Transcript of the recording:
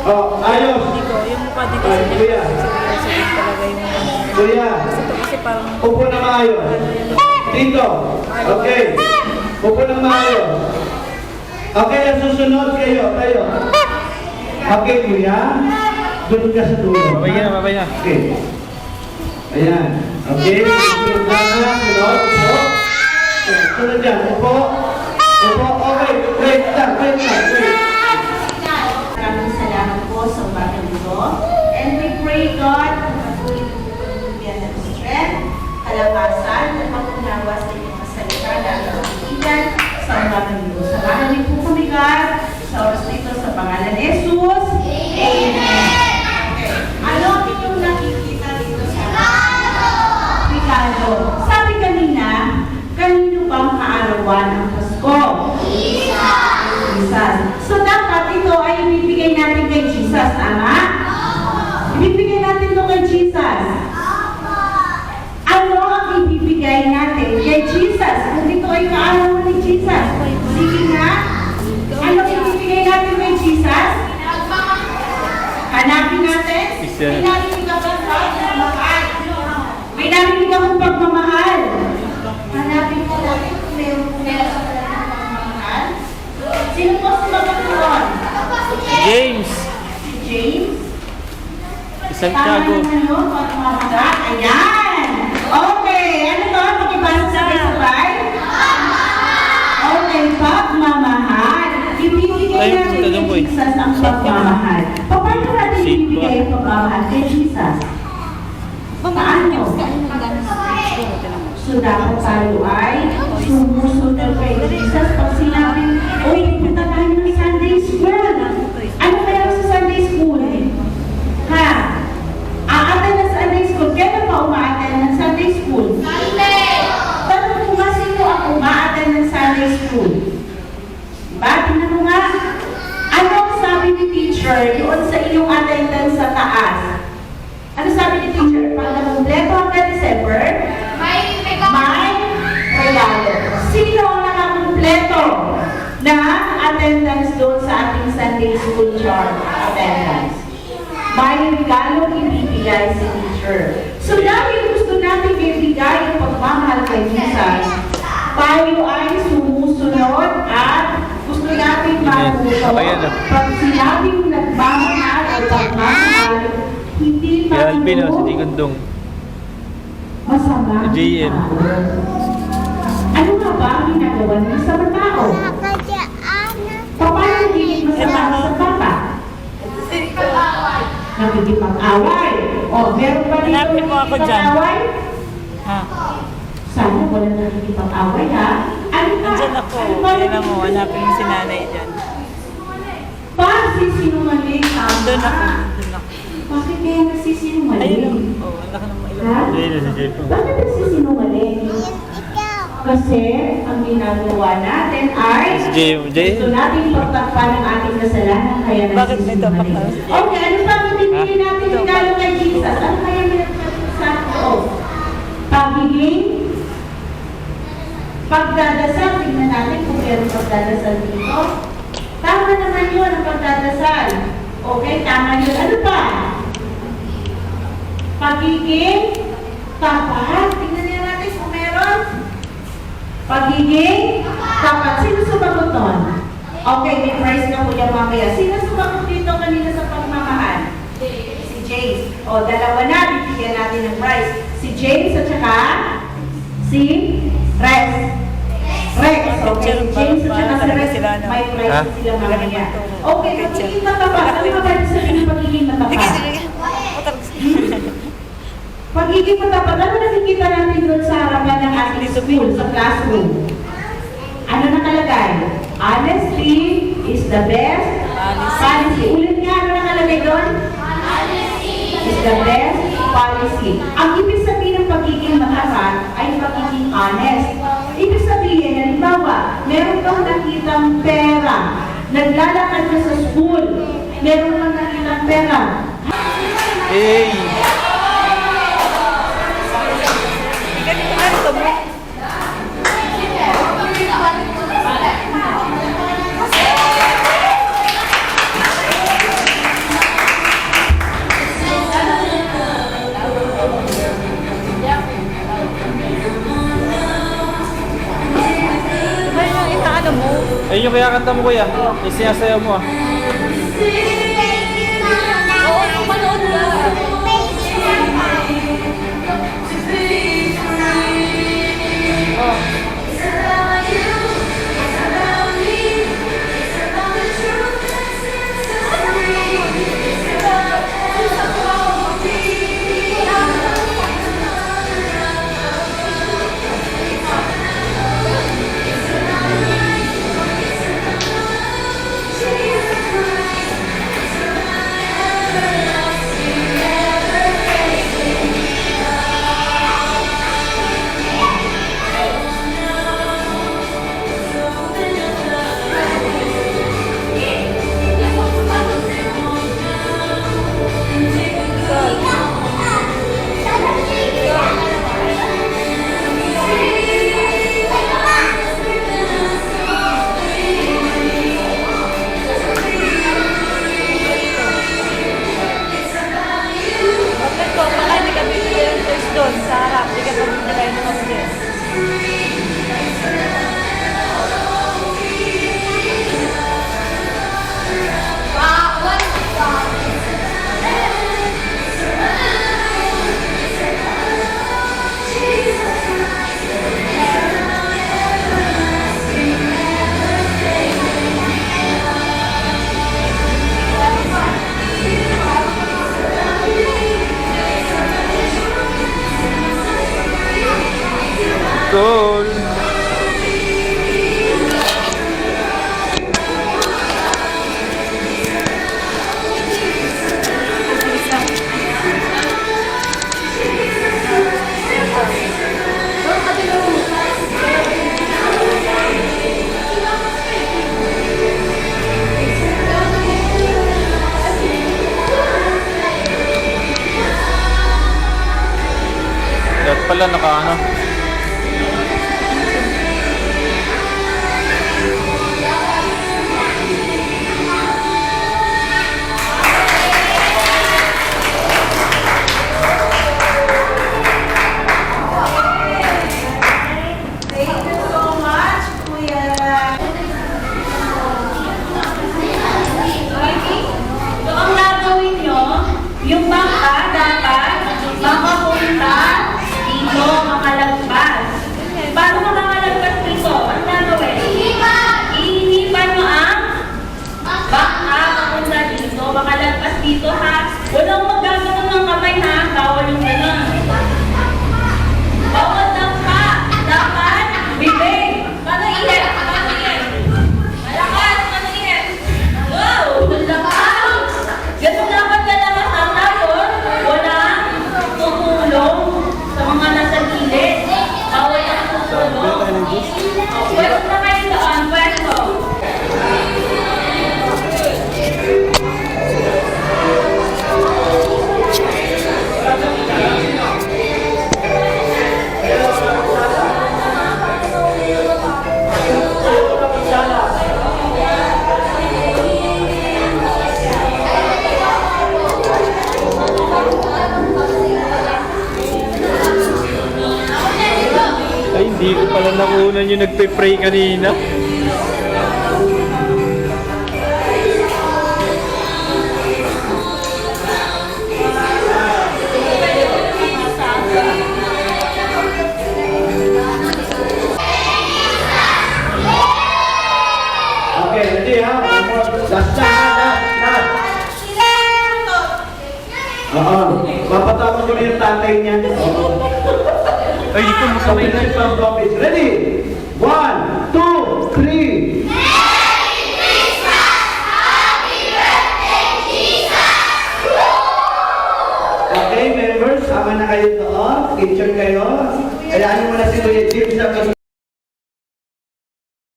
Oh, ayos. Hindi ko, yung mukha dito sa Kuya. seryoso din talaga yung Kuya. Kasi ito kasi parang Upo na maayos. Dito. Okay. Upo na maayos. Okay, ang susunod kayo. Okay, kuya. Doon ka sa dulo. Babay na. Okay. Ayan. Okay. Sunod na. Sunod. Upo. Sunod dyan. Upo. Okay. Wait lang. Maraming salamat po sa umagang ito. And we pray God na patuloy po bigyan ng strength, kalakasan, at pag-unawa sa inyong masalita na ang kaibigan sa umagang ito. Samahan niyo po kami, God, sa oras na ito sa pangalan ni Jesus. Amen. Okay. Ano inyong nakikita dito sa Ricardo? Sabi kanino bang kaarawan ang Pasko? Jesus. So dapat ito ay ibibigay natin kay Jesus, tama? Ibibigay natin ito kay Jesus. Ano ang ibibigay natin kay Jesus? Kung ito ay kaarawan ni Jesus. Sige nga. Ano ibibigay natin kay Jesus? Hanapin natin. May narinig ka ba pagmamahal? May narinig akong pagmamahal. Hanapin mo natin kung meron sa pagmamahal. Sino po sumagot doon? James. Si James? Isang Tiago. Tama naman yun, pagmamahal. Ayan! Okay, ano to? Pakibasa sabay-sabay? Okay, pagmamahal. Ibibigay natin kay Jesus ang pagmamahal. Paano natin ibibigay ang pagmamahal kay Jesus? Paano? So dapat tayo ay sumusunod kay Jesus pag sinabing, uy, punta tayo ng Sunday School. Ano meron sa Sunday School? Ha? Aaten ng Sunday School. Kailan pa umaaten ng Sunday School? Sunday! Tanong ko nga sino ang umaaten ng Sunday School? Diba? Tingnan mo nga. Ano ang sabi ni teacher doon sa iyong attendance sa taas? Ano sabi ni teacher? Pag nakumpleto hanggang December, may regalo. Sino ang nakakumpleto na attendance doon sa ating Sunday School chart attendance? May regalo ibibigay si teacher. So dahil gusto natin ibigay ang pagmamahal kay Jesus, tayo ay sumusunod at gusto natin mabuto. Pag sinabing nagmamahal o pagmamahal, hindi Si Alvin o, si tayo Digundong. masama. JM. Ano nga ba ang ginagawa ng isang tao? Paano hindi masama sa bata? Nakikipag-away. O, meron pa dito Hanapin mo ako dyan. nakikipag-away? Ha? Sana wala nakikipag-away, ha? Ano ka? Andyan ako. Ano ba Tignan mo, hanapin mo si nanay dyan. Pagsisinungaling ang Doon ako. bata. Doon ako. Bakit kaya nagsisinungaling? Ayun. Oh, ang laki ng mga Ha? ilong. Ayun na si Jepo. Bakit nagsisinungaling? Kasi ang ginagawa natin ay Si Jay. gusto natin pagtakpan ng ating kasalanan kaya Bakit nito nagsisinungaling. pakala si Jay? Okay, ano pa ang binibigyan natin Ito. regalo kay Jesus? Ano kaya pinagsasabi sa loob? Pagiging pagdadasal. Tingnan natin kung meron pagdadasal dito. Tama naman yun ang pagdadasal. Okay, tama yun. Ano pa? Pagiging tapat. Tingnan niya natin kung meron. Pagiging tapat. Sino sumagot doon? Okay, may prize na kuya mamaya. Sino sumagot dito kanina sa pagmamahal? Si James. O, dalawa na. Bibigyan natin ng prize. Si James at saka si Rex. Rex. Okay, si James at saka si Rex. May prize Ha? sila mamaya. Okay, pagiging matapat. Ano ba ba sa inyo pagiging matapat? Pagiging matapat, ano nakikita natin doon sa harapan ng ating school, sa classroom? Ano nakalagay? Honesty is the best policy. Ulit nga, ano nakalagay doon? Honesty is the best policy. Ang ibig sabihin ng pagiging matapat ay pagiging honest. Ibig sabihin, halimbawa, meron kang nakitang pera, naglalakad ka sa school, meron kang nakitang pera. Hey! Ganito mo. Yun yung kaya kanta mo kuya. Yung sinasayaw mo ah. Oo, manood na. Bakit ko? Baka hindi ka bibigyan ng test doon sa harap. Hindi ka pa bibigyan ng test. Goal! Dapat pala naka ano. Thank you so much, Kuya. So, ang gagawin nyo, yung bangka dapat makapunta dito, makalagpas. Paano makakalagpas dito? Ang gagawin? Ihinipan mo ang bangka papunta dito, makalagpas dito ha. Walang magagawin ng kamay ha, bawal yung gano'n. Bawal lang pa. Dapat, bibig. Paano iyan? Paano iyan? Malakas, paano iyan? Wow! Lakas! Ganun dapat kalakas ang tayo. Walang tutulong sa mga nasa gilid. Bawal ang tutulong. Pwesto na kayo doon. Pwesto. Ay, hindi ko pala nakunan yung nagpe-pray kanina. Okay, ready ha? Last time, Oo. Papatawag ko na yung tatay niya. Oo. Ay, ito mo Sabay na yung pang-office. Ready? 1, 2, 3. Okay, members, sama na kayo doon. Picture kayo. Kayaan mo na si Kuya Jim sa